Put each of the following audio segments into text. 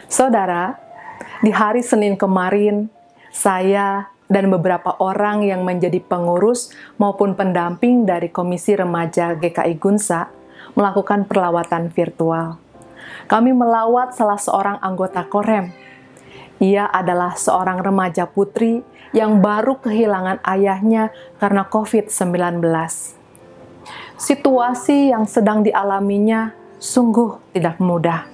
Saudara, di hari Senin kemarin, saya dan beberapa orang yang menjadi pengurus maupun pendamping dari Komisi Remaja GKI Gunsa melakukan perlawatan virtual. Kami melawat salah seorang anggota Korem. Ia adalah seorang remaja putri yang baru kehilangan ayahnya karena COVID-19. Situasi yang sedang dialaminya sungguh tidak mudah.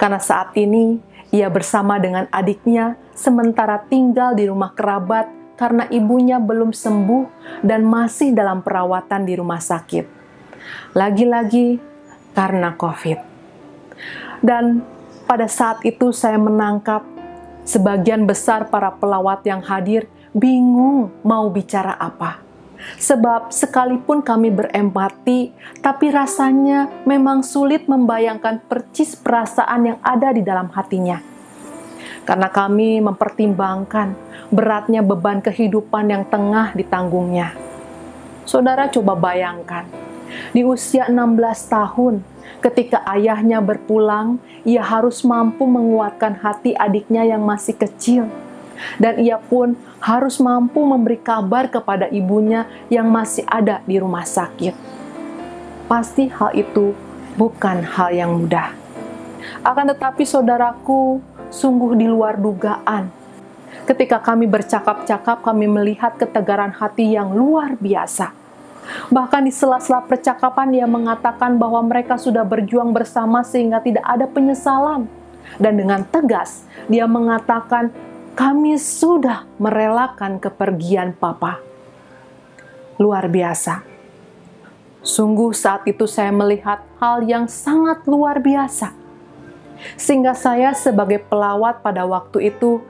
Karena saat ini ia bersama dengan adiknya sementara tinggal di rumah kerabat karena ibunya belum sembuh dan masih dalam perawatan di rumah sakit. Lagi-lagi karena COVID. Dan pada saat itu saya menangkap sebagian besar para pelawat yang hadir bingung mau bicara apa. Sebab sekalipun kami berempati, tapi rasanya memang sulit membayangkan percis perasaan yang ada di dalam hatinya. Karena kami mempertimbangkan beratnya beban kehidupan yang tengah ditanggungnya. Saudara coba bayangkan, di usia 16 tahun, ketika ayahnya berpulang, ia harus mampu menguatkan hati adiknya yang masih kecil. Dan ia pun harus mampu memberi kabar kepada ibunya yang masih ada di rumah sakit. Pasti hal itu bukan hal yang mudah. Akan tetapi saudaraku, sungguh di luar dugaan. Ketika kami bercakap-cakap, kami melihat ketegaran hati yang luar biasa. Bahkan di sela-sela percakapan ia mengatakan bahwa mereka sudah berjuang bersama sehingga tidak ada penyesalan. Dan dengan tegas dia mengatakan, kami sudah merelakan kepergian Papa. Luar biasa. Sungguh saat itu saya melihat hal yang sangat luar biasa. Sehingga saya sebagai pelawat pada waktu itu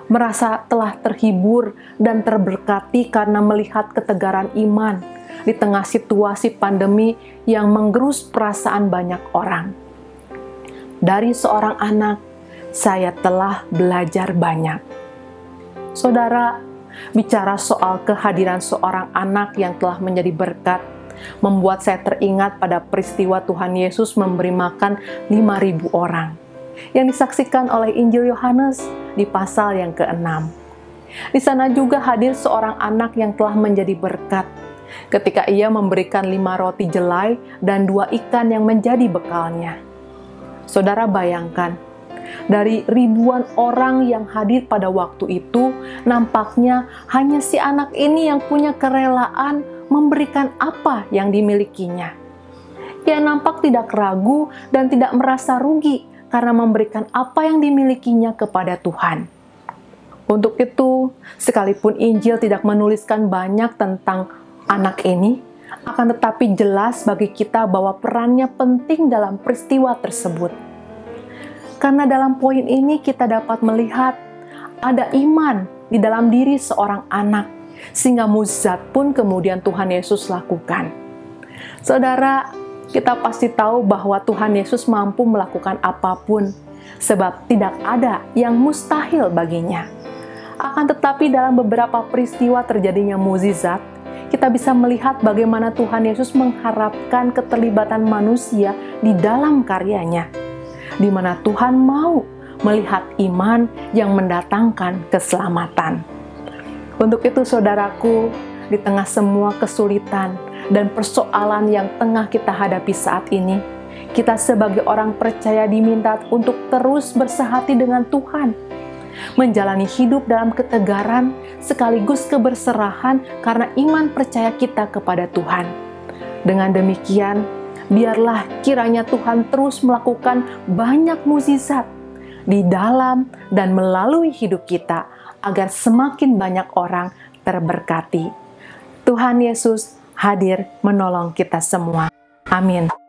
merasa telah terhibur dan terberkati karena melihat ketegaran iman di tengah situasi pandemi yang menggerus perasaan banyak orang. Dari seorang anak, saya telah belajar banyak. Saudara, bicara soal kehadiran seorang anak yang telah menjadi berkat, membuat saya teringat pada peristiwa Tuhan Yesus memberi makan 5.000 orang, yang disaksikan oleh Injil Yohanes di pasal yang ke-6. Di sana juga hadir seorang anak yang telah menjadi berkat, ketika ia memberikan 5 roti jelai dan 2 ikan yang menjadi bekalnya. Saudara bayangkan, dari ribuan orang yang hadir pada waktu itu, nampaknya hanya si anak ini yang punya kerelaan memberikan apa yang dimilikinya. Ia nampak tidak ragu dan tidak merasa rugi karena memberikan apa yang dimilikinya kepada Tuhan. Untuk itu, sekalipun Injil tidak menuliskan banyak tentang anak ini, akan tetapi jelas bagi kita bahwa perannya penting dalam peristiwa tersebut. Karena dalam poin ini kita dapat melihat ada iman di dalam diri seorang anak, sehingga mukjizat pun kemudian Tuhan Yesus lakukan. Saudara, kita pasti tahu bahwa Tuhan Yesus mampu melakukan apapun, sebab tidak ada yang mustahil baginya. Akan tetapi dalam beberapa peristiwa terjadinya mukjizat, kita bisa melihat bagaimana Tuhan Yesus mengharapkan keterlibatan manusia di dalam karyanya, di mana Tuhan mau melihat iman yang mendatangkan keselamatan. Untuk itu saudaraku, di tengah semua kesulitan dan persoalan yang tengah kita hadapi saat ini, kita sebagai orang percaya diminta untuk terus bersehati dengan Tuhan, menjalani hidup dalam ketegaran sekaligus keberserahan karena iman percaya kita kepada Tuhan. Dengan demikian, biarlah kiranya Tuhan terus melakukan banyak mukjizat di dalam dan melalui hidup kita agar semakin banyak orang terberkati. Tuhan Yesus hadir menolong kita semua. Amin.